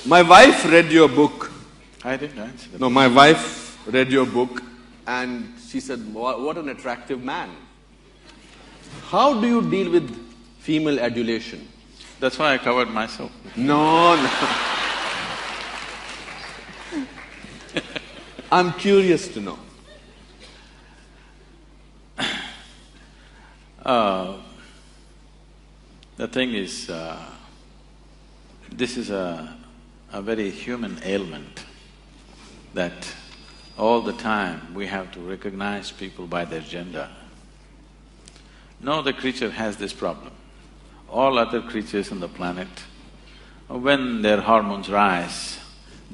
My wife read your book. I didn't answer that. No, my wife read your book and she said, what an attractive man. How do you deal with female adulation? That's why I covered myself. No, no. I'm curious to know. The thing is, this is a very human ailment that all the time we have to recognize people by their gender. No other creature has this problem. All other creatures on the planet, when their hormones rise,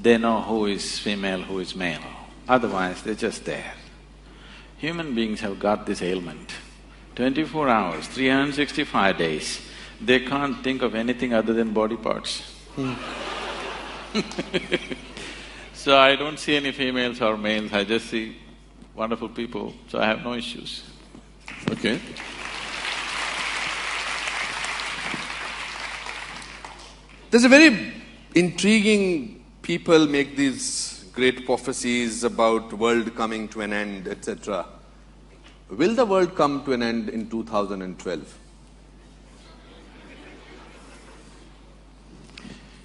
they know who is female, who is male. Otherwise, they're just there. Human beings have got this ailment. 24 hours, 365 days, they can't think of anything other than body parts. So I don't see any females or males, I just see wonderful people, so I have no issues. Okay. There's a very intriguing… people make these great prophecies about world coming to an end, etc. Will the world come to an end in 2012?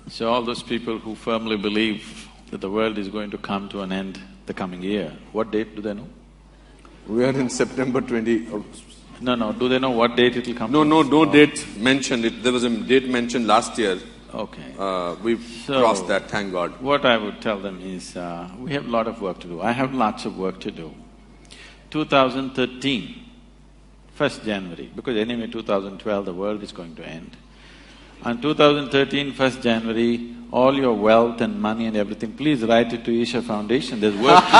So all those people who firmly believe that the world is going to come to an end the coming year, what date do they know? We are in September 20… No, do they know what date it will come to? No date mentioned. There was a date mentioned last year. Okay. We've crossed that, thank God. What I would tell them is, we have a lot of work to do. I have lots of work to do. 2013, 1st January, because anyway 2012 the world is going to end. On 2013, 1st January, all your wealth and money and everything, please write it to Isha Foundation, there's work to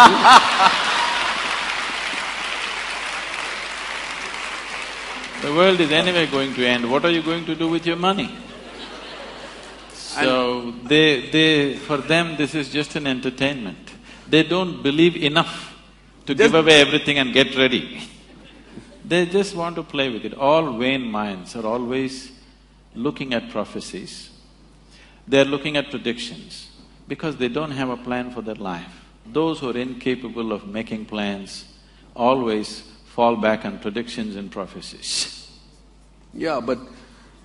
do. The world is anyway going to end, what are you going to do with your money? So for them this is just an entertainment. They don't believe enough to give away everything and get ready. They just want to play with it. All vain minds are always looking at prophecies. They're looking at predictions because they don't have a plan for their life. Those who are incapable of making plans always fall back on predictions and prophecies. Yeah, but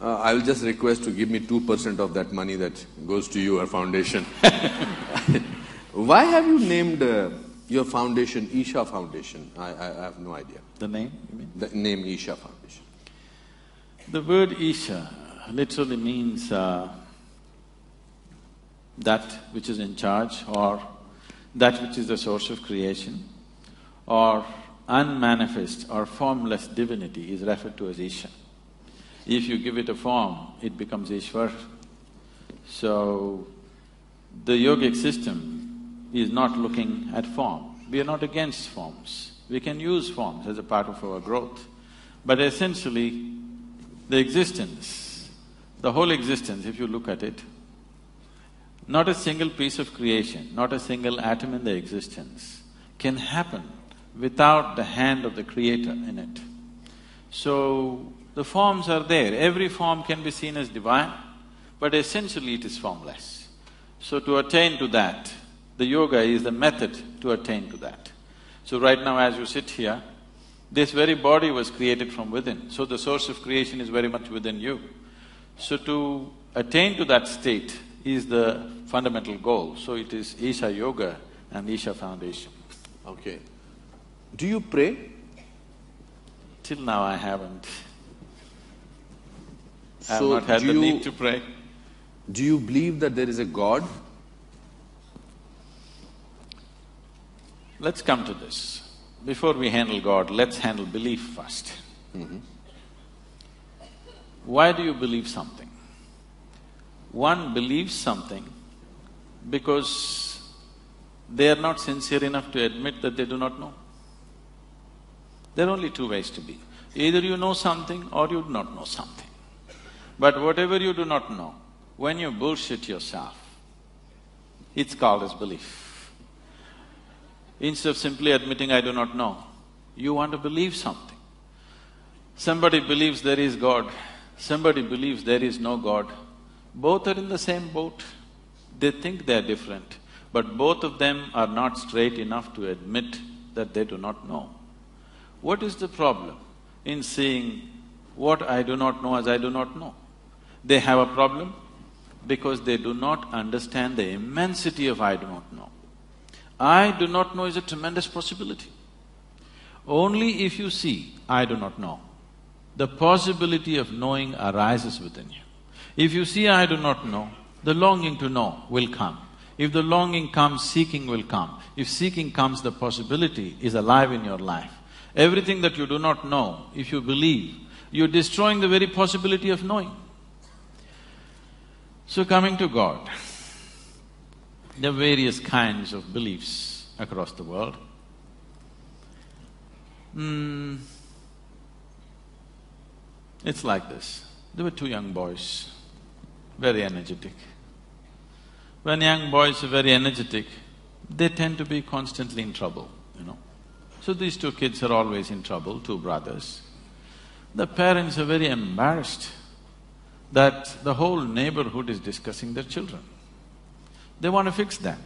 I will just request to give me 2% of that money that goes to your foundation. Why have you named your foundation Isha Foundation? I have no idea. The name, you mean? The name Isha Foundation. The word Isha literally means that which is in charge, or that which is the source of creation, or unmanifest or formless divinity is referred to as Isha. If you give it a form, it becomes Ishwar. So, the yogic system is not looking at form. We are not against forms. We can use forms as a part of our growth. But essentially, the existence, the whole existence, if you look at it, not a single piece of creation, not a single atom in the existence can happen without the hand of the Creator in it. So, the forms are there, every form can be seen as divine, but essentially it is formless. So to attain to that, the yoga is the method to attain to that. So right now as you sit here, this very body was created from within, so the source of creation is very much within you. So to attain to that state is the fundamental goal, so it is Isha Yoga and Isha Foundation. Okay. Do you pray? Till now I haven't. I have So not had the need to pray. Do you believe that there is a God? Let's come to this. Before we handle God, let's handle belief first. Why do you believe something? One believes something because they are not sincere enough to admit that they do not know. There are only two ways to be. Either you know something or you do not know something. But whatever you do not know, when you bullshit yourself, it's called as belief. Instead of simply admitting, I do not know, you want to believe something. Somebody believes there is God, somebody believes there is no God. Both are in the same boat. They think they're different, but both of them are not straight enough to admit that they do not know. What is the problem in seeing what I do not know as I do not know? They have a problem because they do not understand the immensity of I do not know. I do not know is a tremendous possibility. Only if you see I do not know, the possibility of knowing arises within you. If you see I do not know, the longing to know will come. If the longing comes, seeking will come. If seeking comes, the possibility is alive in your life. Everything that you do not know, if you believe, you're destroying the very possibility of knowing. So coming to God, there are various kinds of beliefs across the world. It's like this. There were two young boys, very energetic. When young boys are very energetic, they tend to be constantly in trouble, you know. So these two kids are always in trouble, two brothers. The parents are very embarrassed that the whole neighborhood is discussing their children. They want to fix them.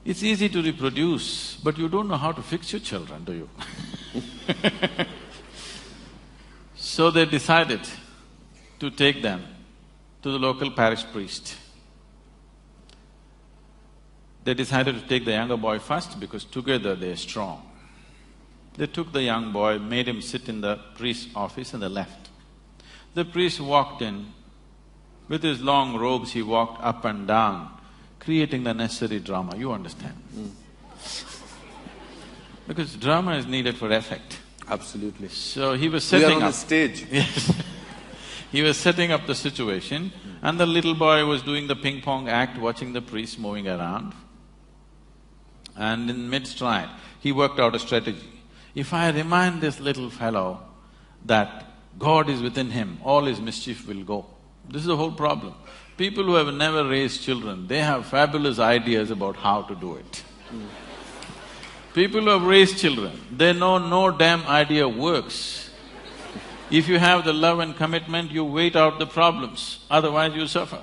It's easy to reproduce, but you don't know how to fix your children, do you? So they decided to take them to the local parish priest. They decided to take the younger boy first because together they're strong. They took the young boy, made him sit in the priest's office and they left. The priest walked in. With his long robes, he walked up and down, creating the necessary drama, you understand. Because drama is needed for effect. Absolutely. So he was setting up… We are on the stage. Yes. He was setting up the situation and the little boy was doing the ping-pong act, watching the priest moving around. And in mid-stride, he worked out a strategy. If I remind this little fellow that God is within him, all his mischief will go. This is the whole problem. People who have never raised children, they have fabulous ideas about how to do it. People who have raised children, they know no damn idea works. If you have the love and commitment, you wait out the problems, otherwise you suffer.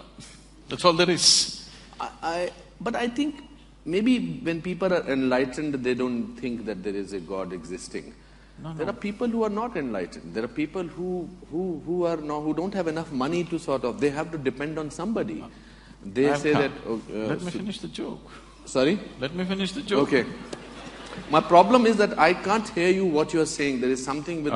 That's all there is. But I think maybe when people are enlightened, they don't think that there is a God existing. No. There are people who are not enlightened. There are people who don't have enough money to sort of… they have to depend on somebody. They say that… Let me finish the joke. Sorry? Let me finish the joke. Okay. My problem is that I can't hear you what you are saying. There is something with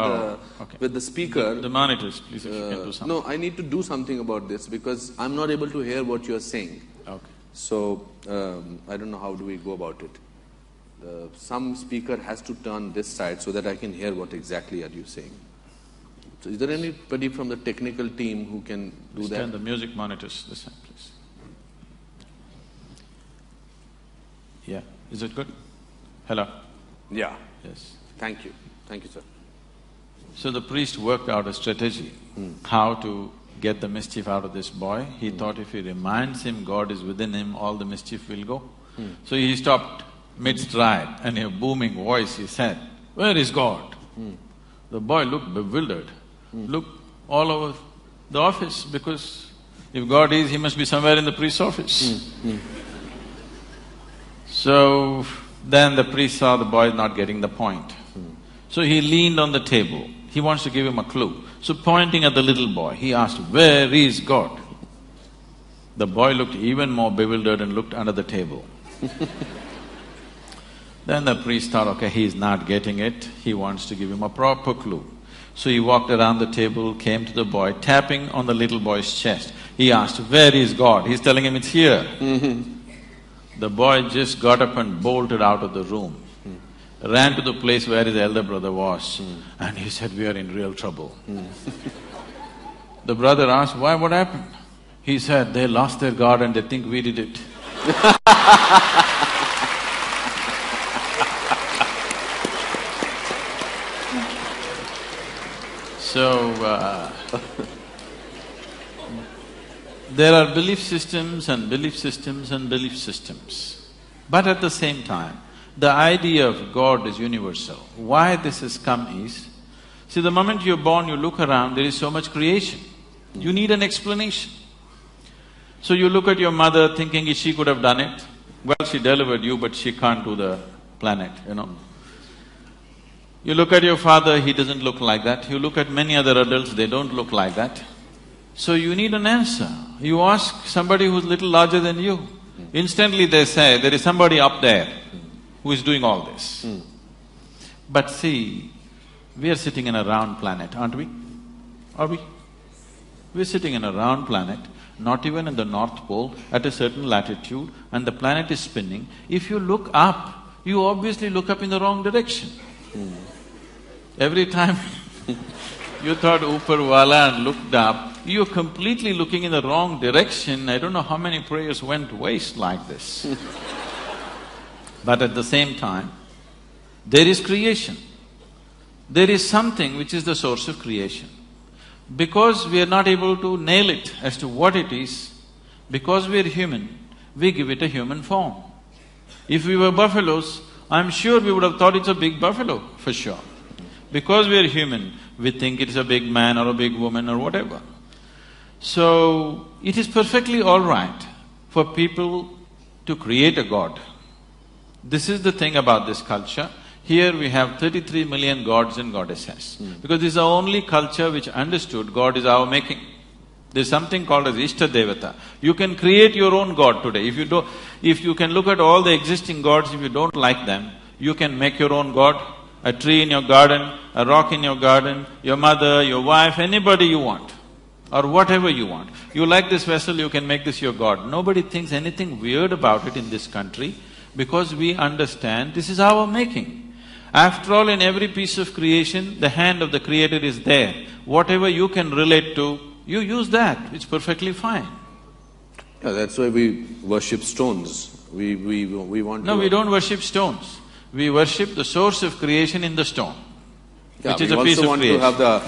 the speaker. The monitors, please, if you can do something. No, I need to do something about this because I'm not able to hear what you are saying. Okay. So, I don't know how do we go about it. Some speaker has to turn this side so that I can hear what exactly are you saying. So is there anybody from the technical team who can do that? Turn the music monitors this side, please. Yeah, is it good? Hello? Yeah. Yes. Thank you. Thank you, sir. So the priest worked out a strategy, how to get the mischief out of this boy. He thought if he reminds him God is within him, all the mischief will go. So he stopped mid-stride and in a booming voice he said, "Where is God?" The boy looked bewildered, looked all over the office because if God is, he must be somewhere in the priest's office. So then the priest saw the boy not getting the point. So he leaned on the table. He wants to give him a clue. So pointing at the little boy, he asked, "Where is God?" The boy looked even more bewildered and looked under the table. Then the priest thought, okay, he's not getting it, he wants to give him a proper clue. So he walked around the table, came to the boy, tapping on the little boy's chest. He asked, "Where is God?" He's telling him it's here. The boy just got up and bolted out of the room, ran to the place where his elder brother was, and he said, "We are in real trouble." The brother asked, "Why, what happened?" He said, "They lost their God and they think we did it." So, there are belief systems and belief systems and belief systems. But at the same time, the idea of God is universal. Why this has come is, see, the moment you're born, you look around, there is so much creation. You need an explanation. So you look at your mother thinking she could have done it. Well, she delivered you, but she can't do the planet, you know. You look at your father, he doesn't look like that. You look at many other adults, they don't look like that. So you need an answer. You ask somebody who's little larger than you. Instantly they say, there is somebody up there who is doing all this. But see, we are sitting in a round planet, aren't we? Are we? We're sitting in a round planet, not even in the North Pole, at a certain latitude, and the planet is spinning. If you look up, you obviously look up in the wrong direction. Every time you thought upar wala and looked up, you're completely looking in the wrong direction. I don't know how many prayers went waste like this. But at the same time, there is creation. There is something which is the source of creation. Because we are not able to nail it as to what it is, because we are human, we give it a human form. If we were buffaloes, I'm sure we would have thought it's a big buffalo, for sure. Because we are human, we think it's a big man or a big woman or whatever. So, it is perfectly all right for people to create a god. This is the thing about this culture. Here we have 33 million gods and goddesses. Because this is the only culture which understood God is our making. There's something called as Ishta Devata. You can create your own god today. If you can look at all the existing gods, if you don't like them, you can make your own god. A tree in your garden, a rock in your garden, your mother, your wife, anybody you want, or whatever you want. You like this vessel, you can make this your god. Nobody thinks anything weird about it in this country because we understand this is our making. After all, in every piece of creation, the hand of the Creator is there. Whatever you can relate to, you use that, it's perfectly fine. Yeah, that's why we worship stones. We want No, we don't worship stones. We worship the source of creation in the stone, which is a piece of creation. We also want to have the…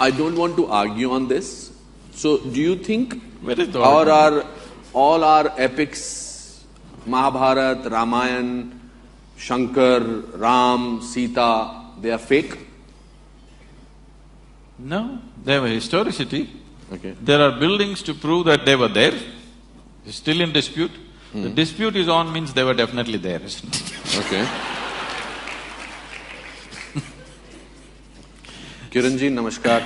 I don't want to argue on this. So, do you think all our epics, Mahabharata, Ramayana, Shankar, Ram, Sita, they are fake? No, they have a historicity. Okay. There are buildings to prove that they were there. It's still in dispute. The dispute is on means they were definitely there, isn't it? Okay. Kiranji, namaskar.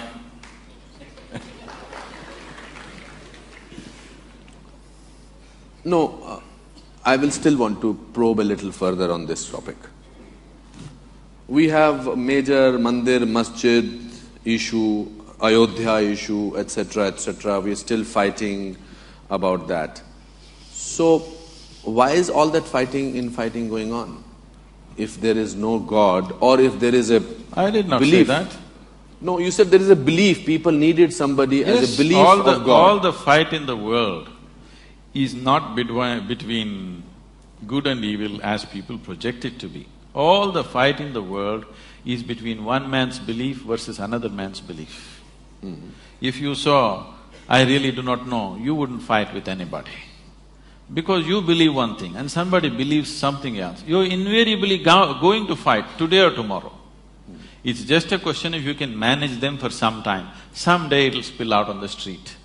No, I will still want to probe a little further on this topic. We have a major mandir, masjid issue, Ayodhya issue, etc., etc. We are still fighting about that. So, why is all that fighting going on? If there is no God, or if there is a I did not belief. say that. No, you said there is a belief, people needed somebody as a belief of God. All the fight in the world is not between good and evil as people project it to be. All the fight in the world is between one man's belief versus another man's belief. If you saw, I really do not know, you wouldn't fight with anybody. Because you believe one thing and somebody believes something else, you're invariably going to fight today or tomorrow. It's just a question if you can manage them for some time. Someday it'll spill out on the street.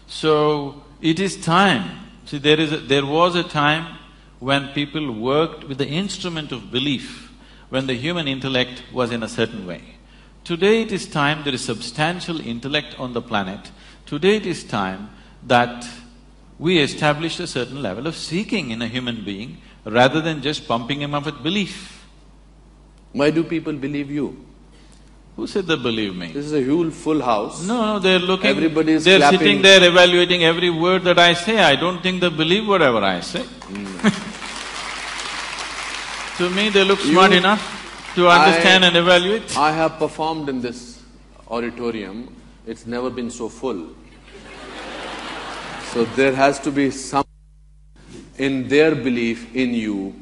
So, it is time. See, there was a time when people worked with the instrument of belief, when the human intellect was in a certain way. Today it is time, there is substantial intellect on the planet. Today it is time that we establish a certain level of seeking in a human being rather than just pumping him up with belief. Why do people believe you? Who said they believe me? This is a huge full house. No, they're looking… Everybody is they're clapping. Sitting there evaluating every word that I say. I don't think they believe whatever I say. To me, they look smart enough to understand and evaluate. I have performed in this auditorium, it's never been so full. So there has to be some in their belief in you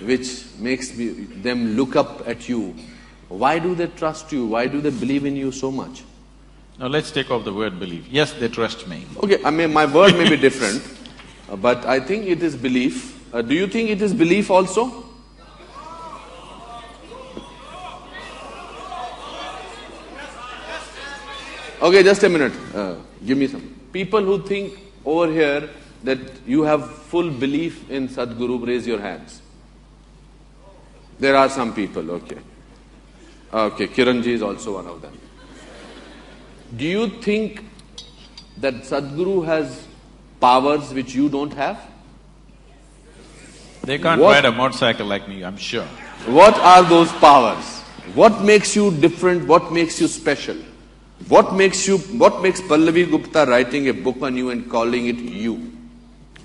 which makes them look up at you. Why do they trust you? Why do they believe in you so much? Now let's take off the word believe. Yes, they trust me. Okay, I mean, my word may be different, but I think it is belief. Do you think it is belief also? Okay, just a minute. Give me some. People who think over here that you have full belief in Sadhguru, raise your hands. There are some people, okay. Okay, Kiranji is also one of them. Do you think that Sadhguru has powers which you don't have? They can't ride a motorcycle like me, I'm sure. What are those powers? What makes you different? What makes you special? What makes Pallavi Gupta writing a book on you and calling it you?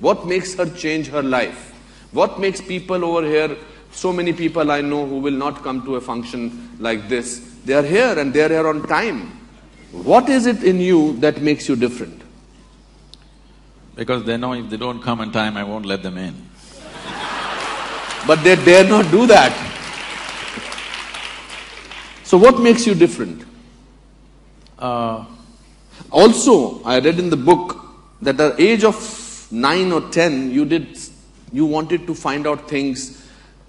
What makes her change her life? What makes people over here, so many people I know who will not come to a function like this, they are here and they are here on time. What is it in you that makes you different? Because they know if they don't come on time, I won't let them in. But they dare not do that. So what makes you different? Also, I read in the book that at the age of 9 or 10, you wanted to find out things.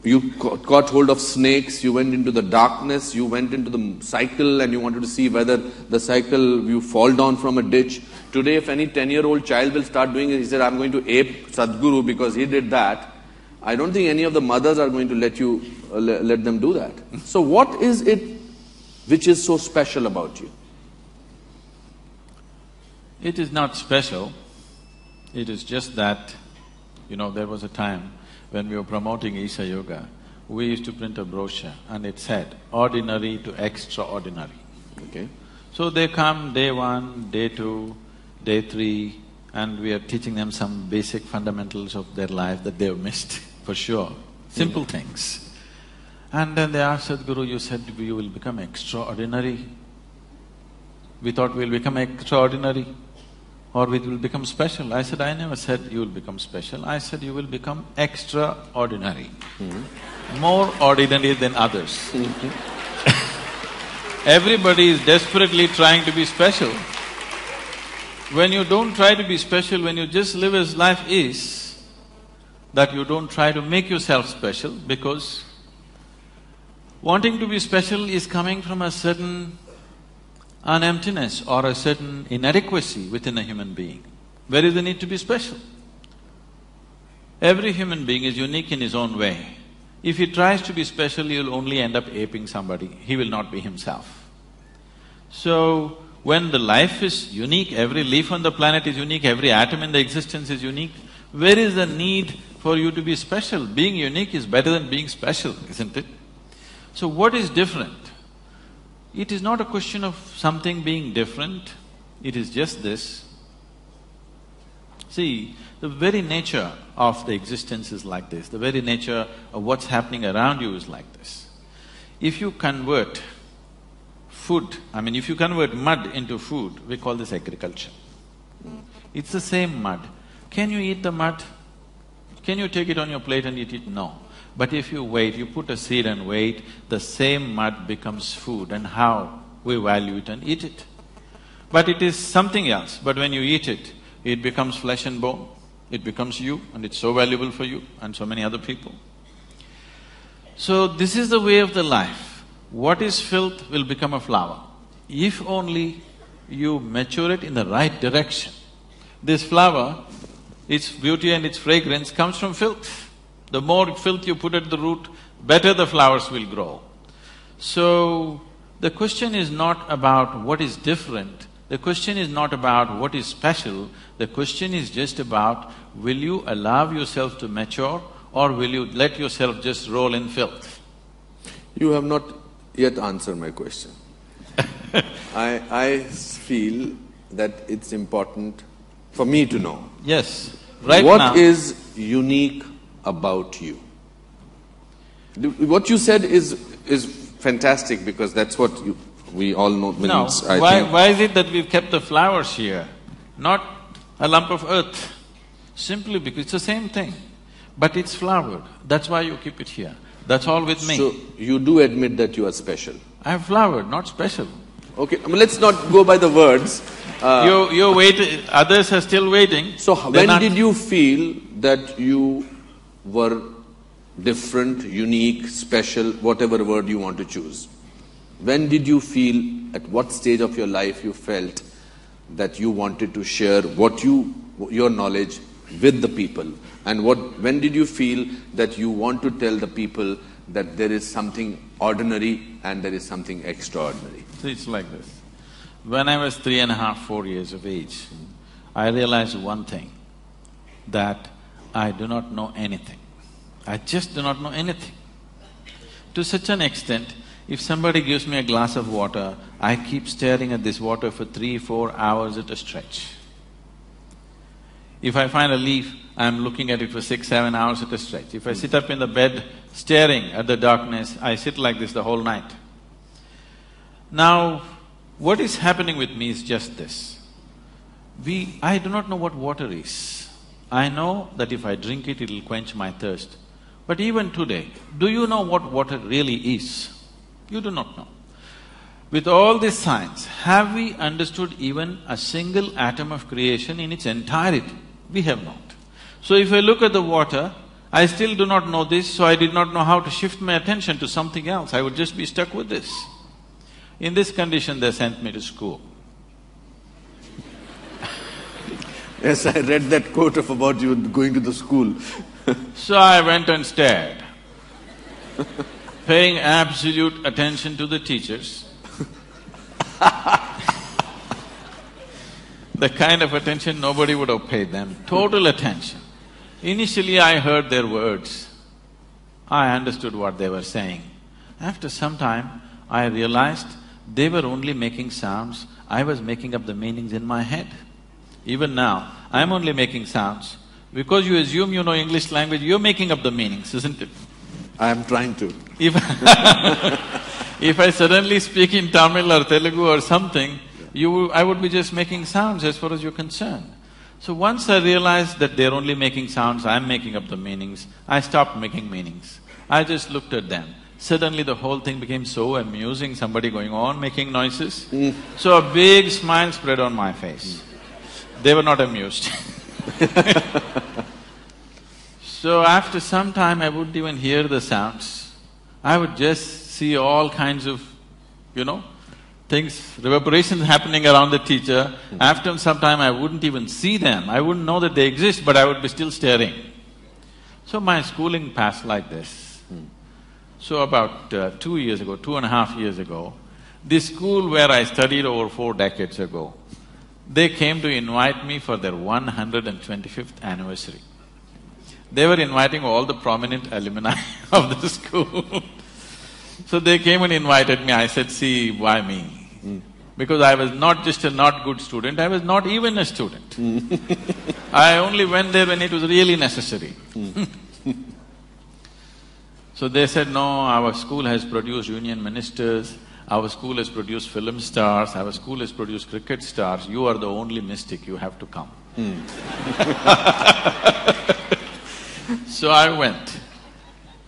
You got hold of snakes, you went into the darkness, you went into the cycle and you wanted to see whether the cycle, you fall down from a ditch. Today, if any 10-year-old child will start doing it, he said, I'm going to ape Sadhguru because he did that. I don't think any of the mothers are going to let them do that. So what is it which is so special about you? It is not special. It is just that, there was a time when we were promoting Isha Yoga, we used to print a brochure and it said, ordinary to extraordinary. Okay. So they come day 1, day 2, day 3, and we are teaching them some basic fundamentals of their life that they've missed, for sure. Simple things. And then they asked Sadhguru, you said you will become extraordinary. We thought we'll become extraordinary or we will become special. I said, I never said you will become special. I said you will become extraordinary. More ordinary than others. Everybody is desperately trying to be special. When you don't try to be special, when you just live as life is, that you don't try to make yourself special, because wanting to be special is coming from a certain an emptiness or a certain inadequacy within a human being. Where is the need to be special? Every human being is unique in his own way. If he tries to be special, he'll only end up aping somebody, he will not be himself. So, when the life is unique, every leaf on the planet is unique, every atom in the existence is unique, where is the need for you to be special? Being unique is better than being special, isn't it? So what is different? It is not a question of something being different, it is just this. See, the very nature of the existence is like this, the very nature of what's happening around you is like this. If you convert food, if you convert mud into food, we call this agriculture. It's the same mud. Can you eat the mud? Can you take it on your plate and eat it? No. But if you wait, you put a seed and wait, the same mud becomes food, and how we value it and eat it. But it is something else, but when you eat it, it becomes flesh and bone, it becomes you, and it's so valuable for you and so many other people. So this is the way of the life. What is filth will become a flower. If only you mature it in the right direction. This flower, its beauty and its fragrance comes from filth. The more filth you put at the root, better the flowers will grow. So, the question is not about what is different, the question is not about what is special, the question is just about, will you allow yourself to mature or will you let yourself just roll in filth? You have not yet answered my question. I feel that it's important for me to know. Yes, right now. What is unique about you? What you said is fantastic, because that's what we all know means, No, why is it that we've kept the flowers here, not a lump of earth? Simply because it's the same thing, but it's flowered, that's why you keep it here. That's all with me. So, you do admit that you are special? I have flowered, not special. Okay, let's not go by the words. You're waiting, others are still waiting. So, when did you feel that you were different, unique, special, whatever word you want to choose? When did you feel, at what stage of your life you felt that you wanted to share your knowledge with the people? And when did you feel that you want to tell the people that there is something ordinary and there is something extraordinary? See, it's like this. When I was 3.5, 4 years of age, I realized one thing, that I do not know anything. I just do not know anything. To such an extent, if somebody gives me a glass of water, I keep staring at this water for 3-4 hours at a stretch. If I find a leaf, I'm looking at it for 6-7 hours at a stretch. If I sit up in the bed staring at the darkness, I sit like this the whole night. Now, what is happening with me is just this. I do not know what water is. I know that if I drink it, it'll quench my thirst. But even today, do you know what water really is? You do not know. With all this science, have we understood even a single atom of creation in its entirety? We have not. So if I look at the water, I still do not know this, so I did not know how to shift my attention to something else. I would just be stuck with this. In this condition, they sent me to school. Yes, I read that quote of about you going to the school. So I went and stared, paying absolute attention to the teachers. The kind of attention nobody would have paid them, total attention. Initially I heard their words, I understood what they were saying. After some time, I realized they were only making sounds, I was making up the meanings in my head. Even now, I'm only making sounds. Because you assume you know English language, you're making up the meanings, isn't it? I am trying to. If I suddenly speak in Tamil or Telugu or something, I would be just making sounds as far as you're concerned. So once I realized that they're only making sounds, I'm making up the meanings, I stopped making meanings. I just looked at them. Suddenly the whole thing became so amusing, somebody going on making noises. So a big smile spread on my face. They were not amused. So after some time I wouldn't even hear the sounds. I would just see all kinds of, things, reverberations happening around the teacher. After some time I wouldn't even see them, I wouldn't know that they exist, but I would be still staring. So my schooling passed like this. So about 2 years ago, 2.5 years ago, this school where I studied over 4 decades ago, they came to invite me for their 125th anniversary. They were inviting all the prominent alumni of the school. So they came and invited me. I said, see, why me? Because I was not just a not good student, I was not even a student. I only went there when it was really necessary. So they said, no, our school has produced union ministers, our school has produced film stars, our school has produced cricket stars, you are the only mystic, you have to come. So I went.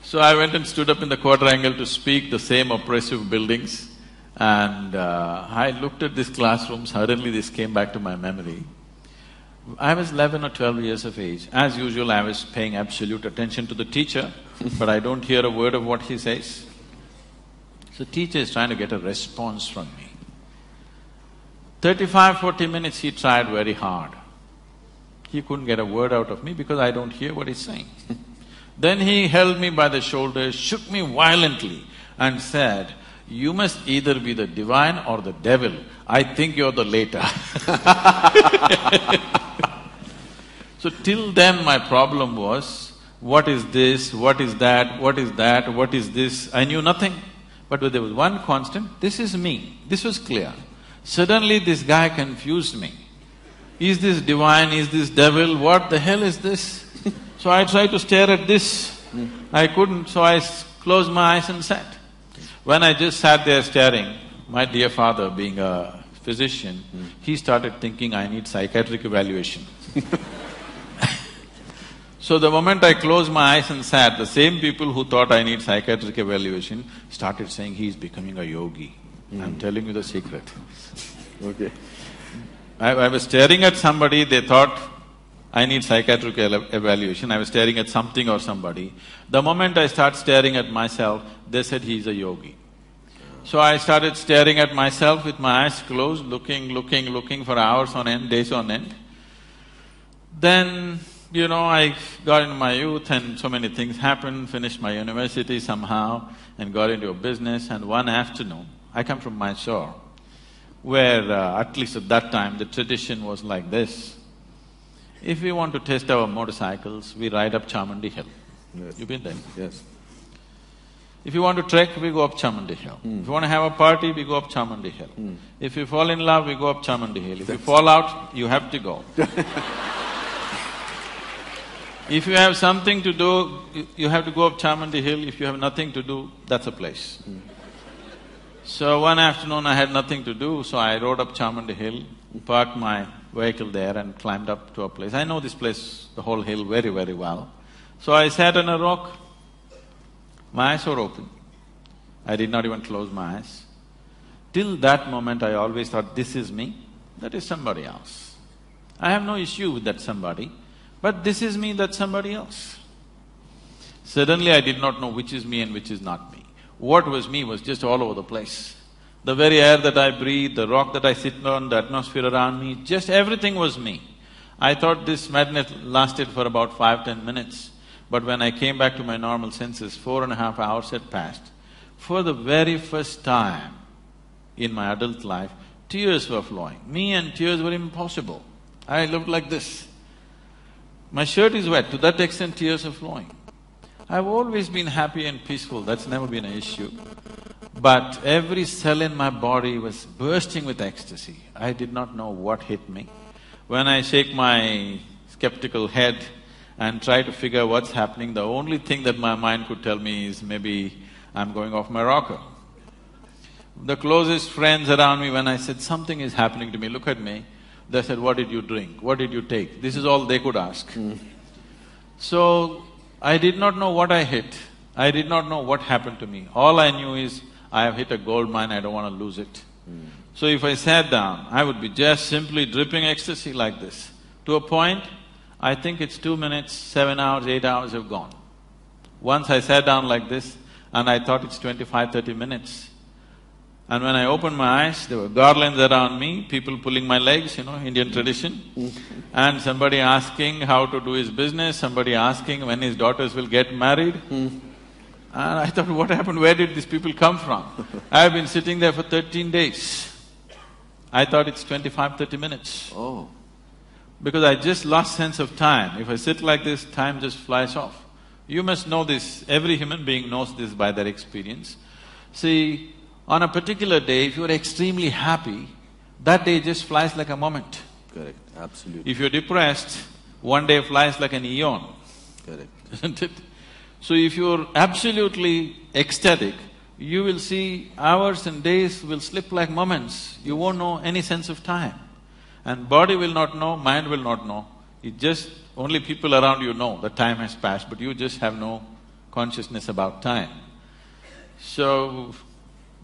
So I went and stood up in the quadrangle to speak the same oppressive buildings, and I looked at this classroom, suddenly this came back to my memory. I was 11 or 12 years of age. As usual, I was paying absolute attention to the teacher, but I don't hear a word of what he says. So teacher is trying to get a response from me. 35-40 minutes he tried very hard. He couldn't get a word out of me because I don't hear what he's saying. Then he held me by the shoulders, shook me violently and said, you must either be the divine or the devil. I think you're the latter. So till then my problem was, what is this, what is that, what is that, what is this? I knew nothing. But there was one constant, this is me. This was clear. Suddenly this guy confused me. Is this divine, is this devil, what the hell is this? So I tried to stare at this. I couldn't, so I closed my eyes and sat. When I just sat there staring, my dear father, being a physician, he started thinking I need psychiatric evaluation. So the moment I closed my eyes and sat, the same people who thought I need psychiatric evaluation started saying he's becoming a yogi. I'm telling you the secret. Okay. I was staring at somebody, they thought I need psychiatric evaluation, I was staring at something or somebody. The moment I start staring at myself, they said he's a yogi. So I started staring at myself with my eyes closed, looking for hours on end, days on end. Then, I got into my youth and so many things happened, finished my university somehow and got into a business, and one afternoon, I come from Mysore, where at least at that time the tradition was like this. If we want to test our motorcycles, we ride up Chamandi Hill. Yes. You've been there? Yes. If you want to trek, we go up Chamandi Hill. If you want to have a party, we go up Chamandi Hill. If you fall in love, we go up Chamandi Hill. If you fall out, you have to go. If you have something to do, you have to go up Chamandi Hill. If you have nothing to do, that's a place. So one afternoon I had nothing to do, so I rode up Chamandi Hill, parked my vehicle there and climbed up to a place. I know this place, the whole hill very, very well. So I sat on a rock, my eyes were open. I did not even close my eyes. Till that moment I always thought, this is me, that is somebody else. I have no issue with that somebody, but this is me, that's somebody else. Suddenly I did not know which is me and which is not me. What was me was just all over the place. The very air that I breathe, the rock that I sit on, the atmosphere around me, just everything was me. I thought this madness lasted for about 5–10 minutes, but when I came back to my normal senses, 4.5 hours had passed. For the very first time in my adult life, tears were flowing. Me and tears were impossible. I looked like this. My shirt is wet, to that extent tears are flowing. I've always been happy and peaceful, that's never been an issue. But every cell in my body was bursting with ecstasy. I did not know what hit me. When I shake my skeptical head and try to figure what's happening, the only thing that my mind could tell me is maybe I'm going off my rocker. The closest friends around me, when I said something is happening to me, look at me, they said, what did you drink? What did you take? This is all they could ask. So, I did not know what I hit. I did not know what happened to me. All I knew is, I have hit a gold mine, I don't want to lose it. So if I sat down, I would be just simply dripping ecstasy like this. To a point, I think it's 2 minutes, 7 hours, 8 hours have gone. Once I sat down like this, and I thought it's 25–30 minutes. And when I opened my eyes, there were garlands around me, people pulling my legs, Indian tradition. And somebody asking how to do his business, somebody asking when his daughters will get married. And I thought, what happened? Where did these people come from? I've been sitting there for 13 days. I thought it's 25–30 minutes. Oh. Because I just lost sense of time. If I sit like this, time just flies off. You must know this, every human being knows this by their experience. See, on a particular day, if you're extremely happy, that day just flies like a moment. Correct, absolutely. If you're depressed, one day flies like an eon. Correct. Isn't it? So if you're absolutely ecstatic, you will see hours and days will slip like moments. You won't know any sense of time. And body will not know, mind will not know. It just… only people around you know that time has passed, but you just have no consciousness about time. So,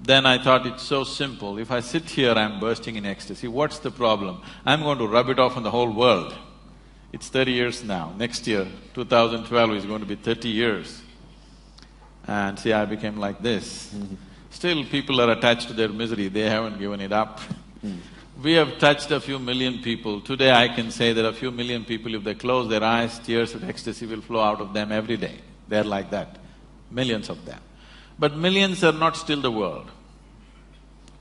then I thought it's so simple, if I sit here I'm bursting in ecstasy, what's the problem? I'm going to rub it off on the whole world. It's 30 years now, next year, 2012 is going to be 30 years. And see, I became like this. Still people are attached to their misery, they haven't given it up. We have touched a few million people. Today I can say that a few million people, if they close their eyes, tears of ecstasy will flow out of them every day. They're like that, millions of them. But millions are not still the world.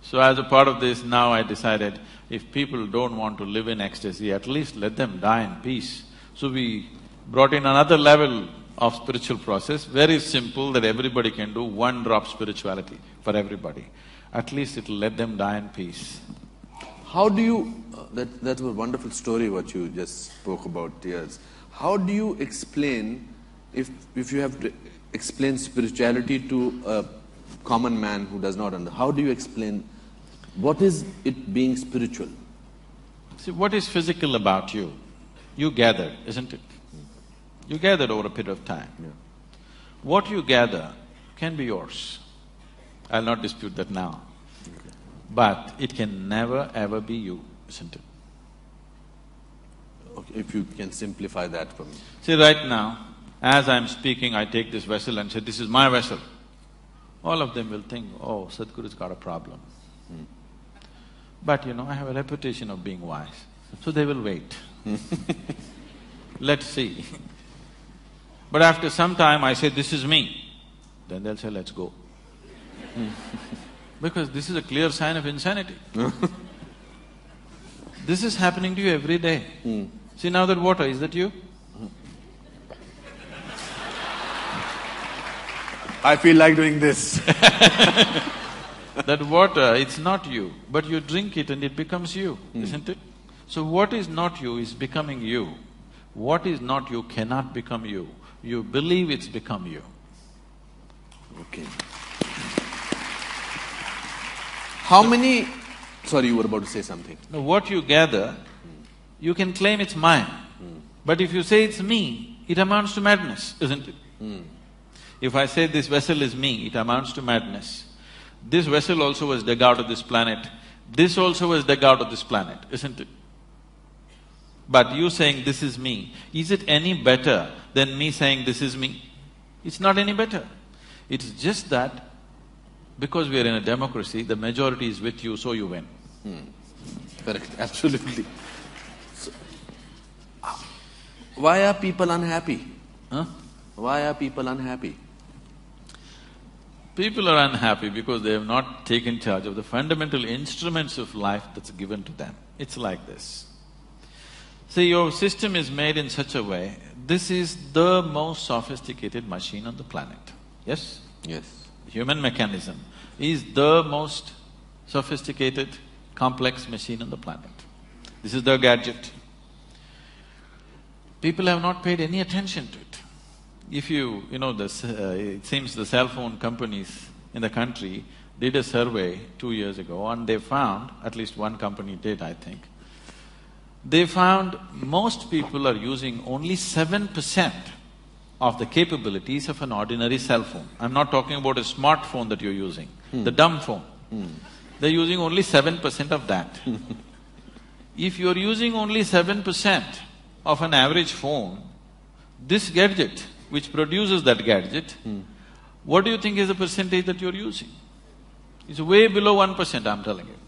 So as a part of this, now I decided, if people don't want to live in ecstasy, at least let them die in peace. So we brought in another level of spiritual process, very simple, that everybody can do, one drop spirituality for everybody. At least it'll let them die in peace. How do you… that was a wonderful story what you just spoke about, tears. How do you explain, if you have to explain spirituality to a common man who does not understand, how do you explain what is it being spiritual? See, what is physical about you? You gathered, isn't it? You gathered over a period of time. Yeah. What you gather can be yours. I'll not dispute that now. Okay. But it can never ever be you, isn't it? Okay, if you can simplify that for me. See, right now, as I'm speaking, I take this vessel and say, this is my vessel. all of them will think, oh, Sadhguru's got a problem. But I have a reputation of being wise, so they will wait. Let's see. But after some time I say, this is me, then they'll say, let's go. Because this is a clear sign of insanity. This is happening to you every day. See now that water, is that you? I feel like doing this. That water, it's not you, but you drink it and it becomes you, isn't it? So what is not you is becoming you. What is not you cannot become you. You believe it's become you. Okay. How many… Sorry, you were about to say something. Now what you gather, you can claim it's mine. But if you say it's me, it amounts to madness, isn't it? If I say this vessel is me, it amounts to madness. This vessel also was dug out of this planet, this also was dug out of this planet, isn't it? But you saying this is me, is it any better than me saying this is me? It's not any better. It's just that because we are in a democracy, the majority is with you, so you win. Correct, absolutely. So, why are people unhappy? Why are people unhappy? People are unhappy because they have not taken charge of the fundamental instruments of life that's given to them. It's like this. See, your system is made in such a way, this is the most sophisticated machine on the planet, yes? Yes. Human mechanism is the most sophisticated, complex machine on the planet. This is the gadget. People have not paid any attention to it. If it seems the cell phone companies in the country did a survey 2 years ago and they found, at least one company did, I think, they found most people are using only 7% of the capabilities of an ordinary cell phone. I'm not talking about a smartphone that you're using, the dumb phone. They're using only 7% of that. If you're using only 7% of an average phone, this gadget, which produces that gadget, what do you think is the percentage that you're using? It's way below 1%, I'm telling you.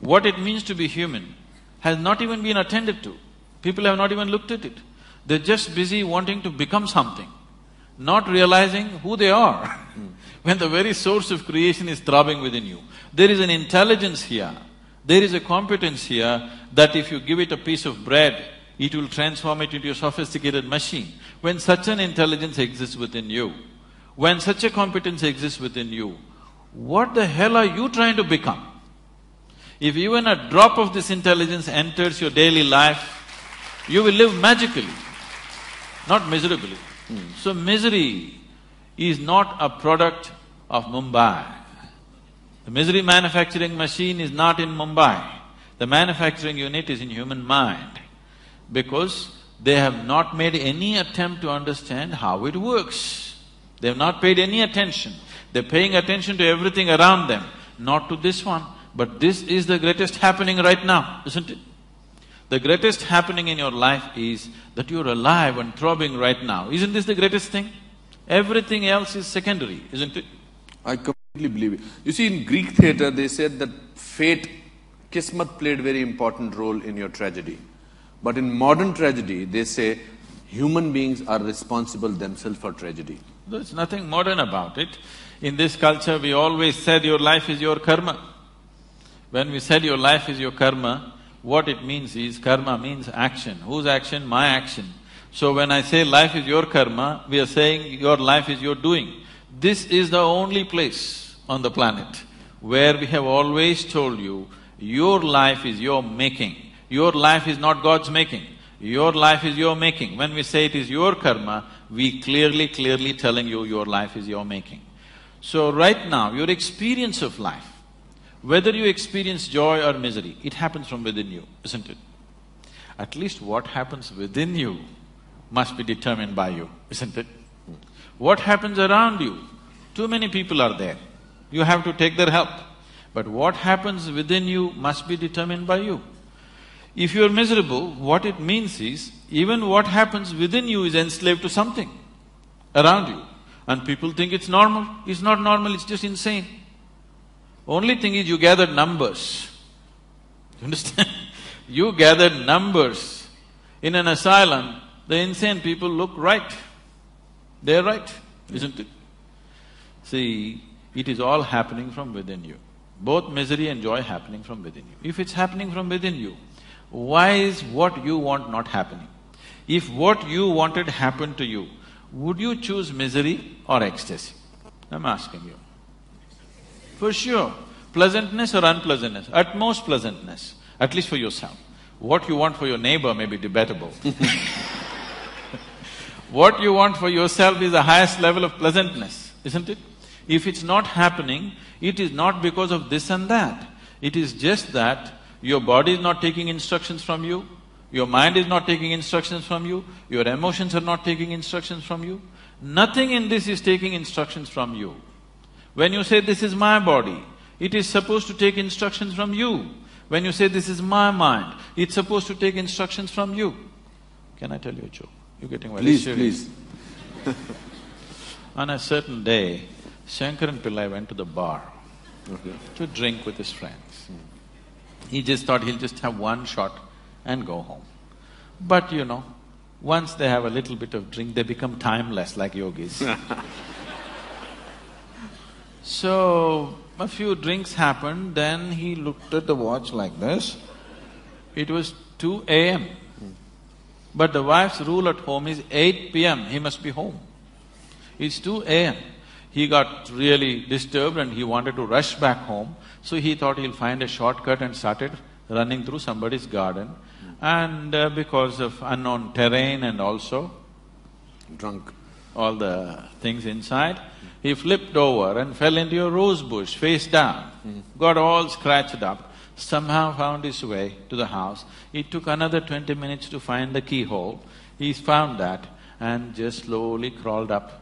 What it means to be human has not even been attended to. People have not even looked at it. They're just busy wanting to become something, not realizing who they are. When the very source of creation is throbbing within you, there is an intelligence here, there is a competence here that if you give it a piece of bread, it will transform it into a sophisticated machine. When such an intelligence exists within you, when such a competence exists within you, what the hell are you trying to become? If even a drop of this intelligence enters your daily life, you will live magically, not miserably. So misery is not a product of Mumbai. The misery manufacturing machine is not in Mumbai. The manufacturing unit is in human mind, because they have not made any attempt to understand how it works. They have not paid any attention. They're paying attention to everything around them, not to this one. But this is the greatest happening right now, isn't it? The greatest happening in your life is that you're alive and throbbing right now. Isn't this the greatest thing? Everything else is secondary, isn't it? I completely believe it. You see, in Greek theatre, they said that fate, Kismat played a very important role in your tragedy. But in modern tragedy, they say human beings are responsible themselves for tragedy. There's nothing modern about it. In this culture, we always said your life is your karma. When we said your life is your karma, what it means is, karma means action. Whose action? My action. So when I say life is your karma, we are saying your life is your doing. This is the only place on the planet where we have always told you, your life is your making. Your life is not God's making. Your life is your making. When we say it is your karma, we clearly telling you your life is your making. So right now, your experience of life, whether you experience joy or misery, it happens from within you, isn't it? At least what happens within you must be determined by you, isn't it? What happens around you? Too many people are there. You have to take their help. But what happens within you must be determined by you. If you're miserable, what it means is, even what happens within you is enslaved to something around you. And people think it's normal. It's not normal, it's just insane. Only thing is you gathered numbers. You understand? You gathered numbers. In an asylum, the insane people look right. They're right, isn't it? See, it is all happening from within you. Both misery and joy happening from within you. If it's happening from within you, why is what you want not happening? If what you wanted happened to you, would you choose misery or ecstasy? I'm asking you. For sure. Pleasantness or unpleasantness? At most pleasantness, at least for yourself. What you want for your neighbor may be debatable. What you want for yourself is the highest level of pleasantness, isn't it? If it's not happening, it is not because of this and that. It is just that your body is not taking instructions from you, your mind is not taking instructions from you, your emotions are not taking instructions from you. Nothing in this is taking instructions from you. When you say, this is my body, it is supposed to take instructions from you. When you say, this is my mind, it's supposed to take instructions from you. Can I tell you a joke? You're getting very serious. Please. On a certain day, Shankaran Pillai went to the bar to drink with his friends. He just thought he'll just have one shot and go home. But you know, once they have a little bit of drink, they become timeless like yogis. So, a few drinks happened, then he looked at the watch like this. It was 2 a.m. But the wife's rule at home is 8 p.m., he must be home. It's 2 a.m. He got really disturbed and he wanted to rush back home, so he thought he'll find a shortcut and started running through somebody's garden. And because of unknown terrain and also Drunk. all the things inside, he flipped over and fell into a rose bush, face down, got all scratched up, somehow found his way to the house. It took another 20 minutes to find the keyhole. He found that and just slowly crawled up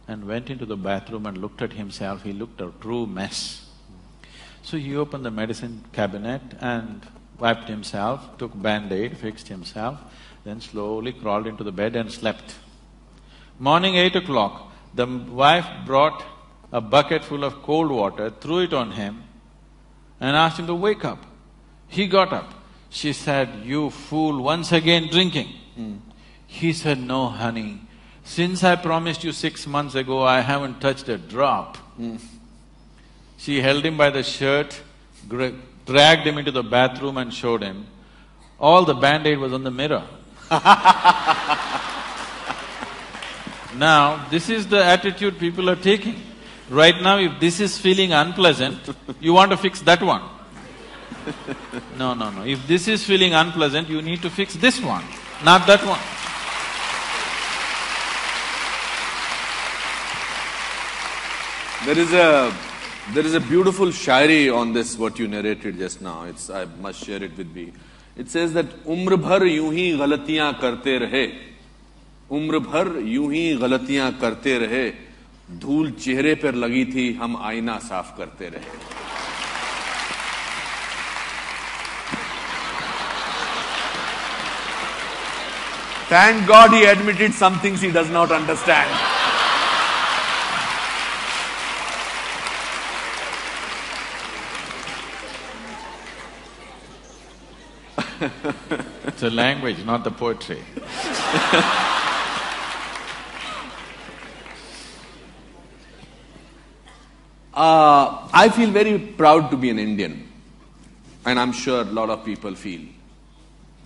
and went into the bathroom and looked at himself. He looked a true mess. So he opened the medicine cabinet and wiped himself, took Band-Aid, fixed himself, then slowly crawled into the bed and slept. Morning 8 o'clock, the wife brought a bucket full of cold water, threw it on him and asked him to wake up. He got up. She said, "You fool, once again drinking." He said, "No, honey, since I promised you 6 months ago, I haven't touched a drop." She held him by the shirt, dragged him into the bathroom and showed him. All the Band-Aid was on the mirror. Now, this is the attitude people are taking. Right now, if this is feeling unpleasant, you want to fix that one. No. If this is feeling unpleasant, you need to fix this one, not that one. There is a beautiful shairi on this, what you narrated just now. I must share it with me. It says that umr bhar yun hi ghalatiyan karte rahe, umr bhar yun hi ghalatiyan karte rahe, धूल चेहरे पर लगी थी, हम आईना साफ करते रहे. Thank God he admitted some things he does not understand. It's a language, not the poetry. I feel very proud to be an Indian, and I'm sure a lot of people feel.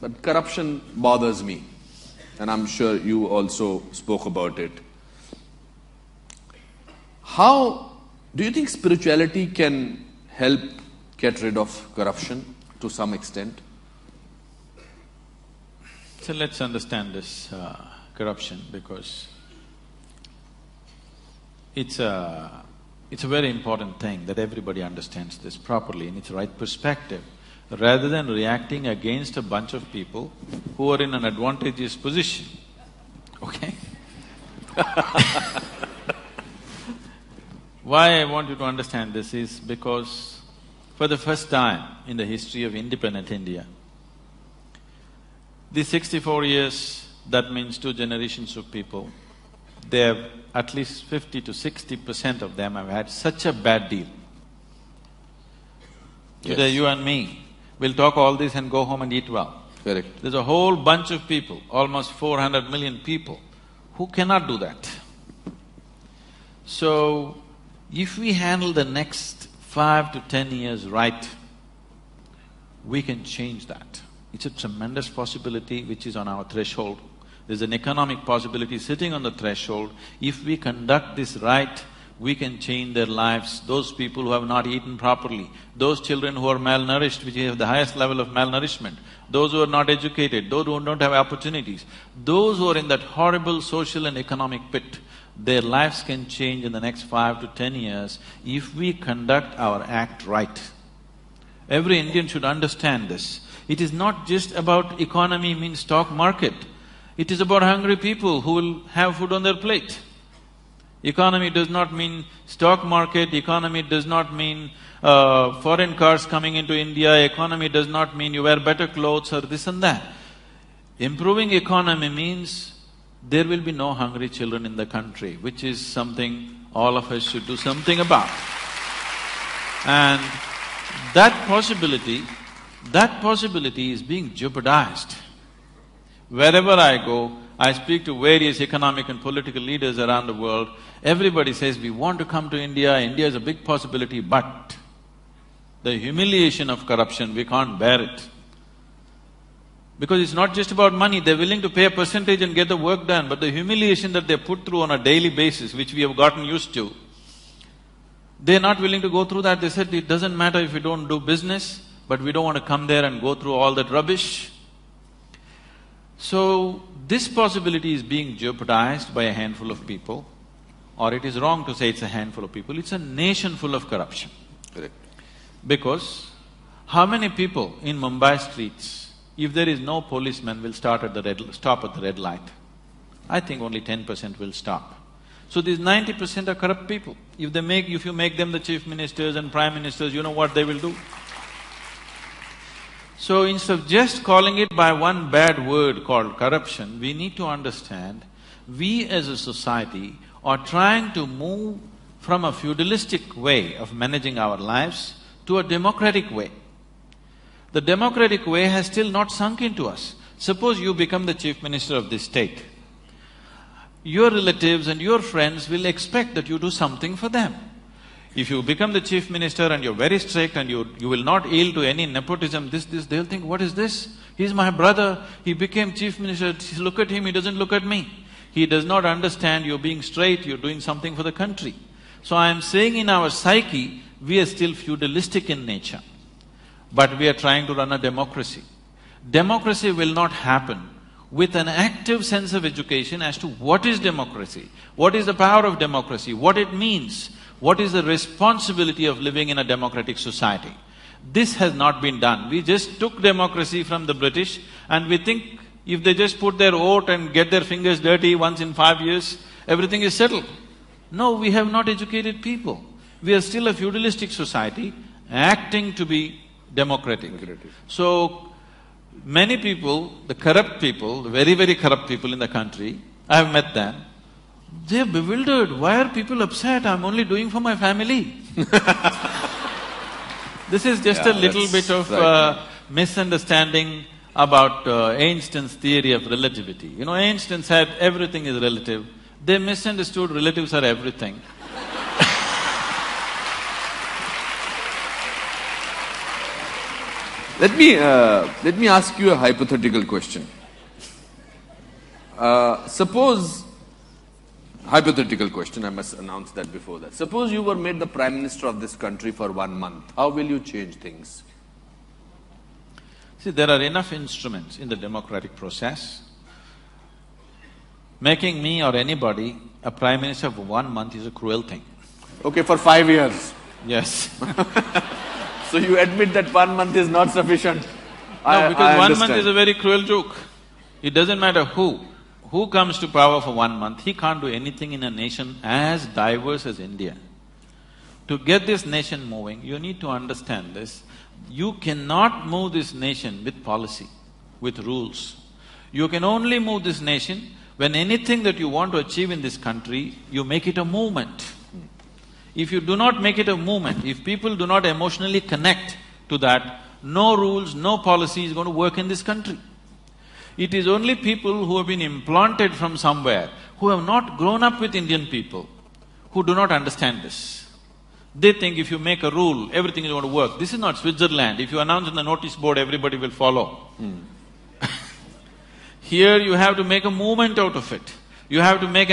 But corruption bothers me, and I'm sure you also spoke about it. How do you think spirituality can help get rid of corruption to some extent? So let's understand this corruption, because it's a very important thing that everybody understands this properly in its right perspective, rather than reacting against a bunch of people who are in an advantageous position, okay? Why I want you to understand this is because for the first time in the history of independent India, these 64 years, that means 2 generations of people, they have at least 50 to 60% of them have had such a bad deal. Today, you and me will talk all this and go home and eat well. Correct. There's a whole bunch of people, almost 400 million people, who cannot do that. So, if we handle the next 5 to 10 years right, we can change that. It's a tremendous possibility which is on our threshold. There's an economic possibility sitting on the threshold. If we conduct this right, we can change their lives. Those people who have not eaten properly, those children who are malnourished, which have the highest level of malnourishment, those who are not educated, those who don't have opportunities, those who are in that horrible social and economic pit, their lives can change in the next 5 to 10 years if we conduct our act right. Every Indian should understand this. It is not just about economy means stock market. It is about hungry people who will have food on their plate. Economy does not mean stock market, economy does not mean foreign cars coming into India, economy does not mean you wear better clothes or this and that. Improving economy means there will be no hungry children in the country, which is something all of us should do something about. And that possibility is being jeopardized. Wherever I go, I speak to various economic and political leaders around the world, everybody says, we want to come to India, India is a big possibility, but the humiliation of corruption, we can't bear it. Because it's not just about money, they're willing to pay a percentage and get the work done, but the humiliation that they put through on a daily basis, which we have gotten used to, they're not willing to go through that. They said, it doesn't matter if we don't do business, but we don't want to come there and go through all that rubbish. So, this possibility is being jeopardized by a handful of people, or it is wrong to say it's a handful of people, it's a nation full of corruption. Correct. Because how many people in Mumbai streets, if there is no policeman, will stop at the red light? I think only 10% will stop. So these 90% are corrupt people. If you make them the chief ministers and prime ministers, you know what they will do? So instead of just calling it by one bad word called corruption, we need to understand, we as a society are trying to move from a feudalistic way of managing our lives to a democratic way. The democratic way has still not sunk into us. Suppose you become the chief minister of this state. Your relatives and your friends will expect that you do something for them. If you become the chief minister and you're very strict and you will not yield to any nepotism, they'll think, what is this? He's my brother, he became chief minister, look at him, he doesn't look at me. He does not understand you're being straight, you're doing something for the country. So I'm saying in our psyche, we are still feudalistic in nature, but we are trying to run a democracy. Democracy will not happen with an active sense of education as to what is democracy, what is the power of democracy, what it means, what is the responsibility of living in a democratic society. This has not been done. We just took democracy from the British and we think if they just put their vote and get their fingers dirty once in 5 years, everything is settled. No, we have not educated people. We are still a feudalistic society acting to be democratic. So, many people, the corrupt people, the very, very corrupt people in the country, I have met them, they're bewildered. Why are people upset? I'm only doing for my family. This is just a little bit of misunderstanding about Einstein's theory of relativity. You know, Einstein said everything is relative. They misunderstood relatives are everything. Let me ask you a hypothetical question. Hypothetical question, I must announce that before that. Suppose you were made the Prime Minister of this country for 1 month, how will you change things? See, there are enough instruments in the democratic process. Making me or anybody a Prime Minister for 1 month is a cruel thing. Okay, for 5 years? Yes. So you admit that 1 month is not sufficient? No, because 1 month is a very cruel joke. It doesn't matter who comes to power for 1 month, he can't do anything in a nation as diverse as India. To get this nation moving, you need to understand this. You cannot move this nation with policy, with rules. You can only move this nation When anything that you want to achieve in this country, you make it a movement. If you do not make it a movement, if people do not emotionally connect to that, no rules, no policy is going to work in this country. It is only people who have been implanted from somewhere, who have not grown up with Indian people, who do not understand this. They think if you make a rule, everything is going to work. This is not Switzerland. If you announce on the notice board, everybody will follow. Here you have to make a movement out of it. You have to make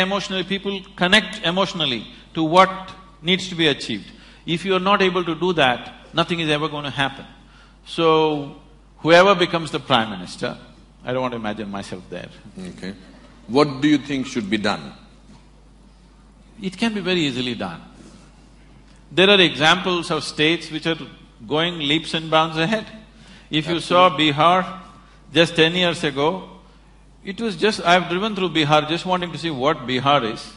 people connect emotionally to what needs to be achieved. If you are not able to do that, nothing is ever going to happen. So, whoever becomes the Prime Minister, I don't want to imagine myself there. Okay. What do you think should be done? It can be very easily done. There are examples of states which are going leaps and bounds ahead. If you saw Bihar just 10 years ago, it was just… I've driven through Bihar just wanting to see what Bihar is.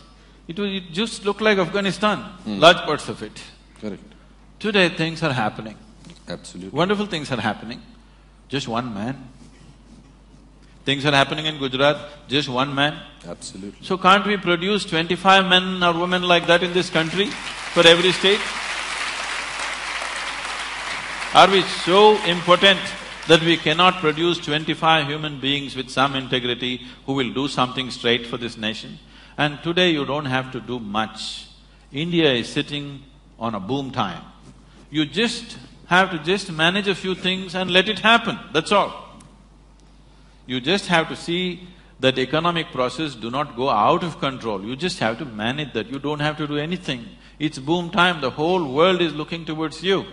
It just looked like Afghanistan, large parts of it. Correct. Today things are happening. Absolutely. Wonderful things are happening. Just one man. Things are happening in Gujarat, just one man. Absolutely. So can't we produce 25 men or women like that in this country for every state? Are we so impotent that we cannot produce 25 human beings with some integrity who will do something straight for this nation? And today you don't have to do much. India is sitting on a boom time. You just have to manage a few things and let it happen, that's all. You just have to see that economic process do not go out of control. You just have to manage that. You don't have to do anything. It's boom time, the whole world is looking towards you.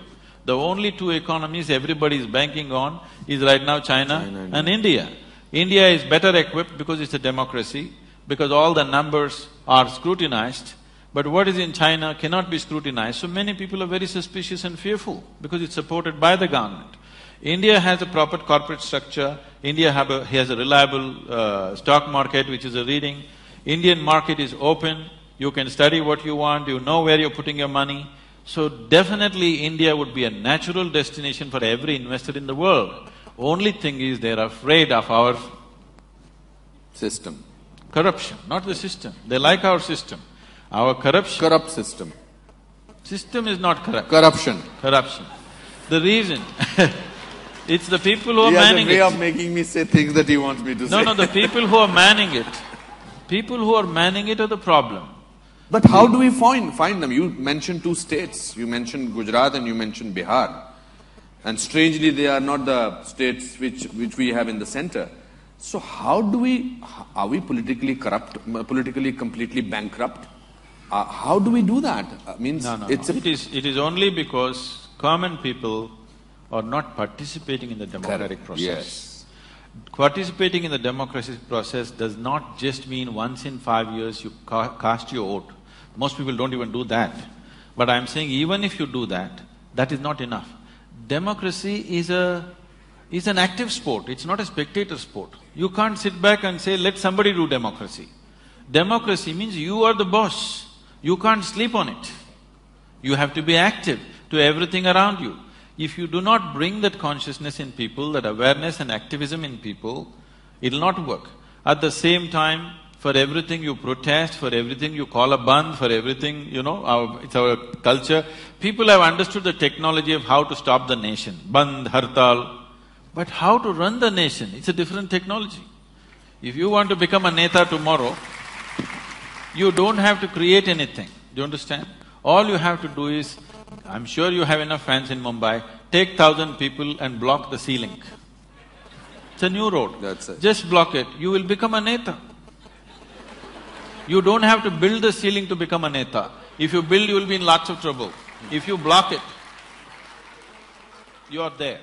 The only two economies everybody is banking on is right now China and India. India is better equipped because it's a democracy, because all the numbers are scrutinized, but what is in China cannot be scrutinized, so many people are very suspicious and fearful because it's supported by the government. India has a proper corporate structure, India has a reliable stock market which is a reading, Indian market is open, you can study what you want, you know where you're putting your money. So definitely India would be a natural destination for every investor in the world. Only thing is they're afraid of our system. Corruption, not the system. They like our system. Our corruption… Corrupt system. System is not corrupt. Corruption. Corruption. The reason it's the people who are manning it. He has a way of making me say things that he wants me to say. No, the people who are manning it. People who are manning it are the problem. But how do we find them? You mentioned two states. You mentioned Gujarat and you mentioned Bihar. And strangely, they are not the states which we have in the center. So how do we… are we politically corrupt, politically completely bankrupt? How do we do that? No. It is only because common people are not participating in the democratic process. Yes. Participating in the democratic process does not just mean once in 5 years you cast your vote. Most people don't even do that. But I'm saying even if you do that, that is not enough. Democracy is an active sport, it's not a spectator sport. You can't sit back and say, let somebody do democracy. Democracy means you are the boss, you can't sleep on it. You have to be active to everything around you. If you do not bring that consciousness in people, that awareness and activism in people, it'll not work. At the same time, for everything you protest, for everything you call a bandh, for everything, it's our culture. People have understood the technology of how to stop the nation, bandh, hartal. But how to run the nation, it's a different technology. If you want to become a neta tomorrow, you don't have to create anything, do you understand? All you have to do is, I'm sure you have enough fans in Mumbai, take 1,000 people and block the sea link. It's a new road. That's it. Just block it, you will become a neta. You don't have to build the ceiling to become a neta. If you build, you will be in lots of trouble. If you block it, you are there.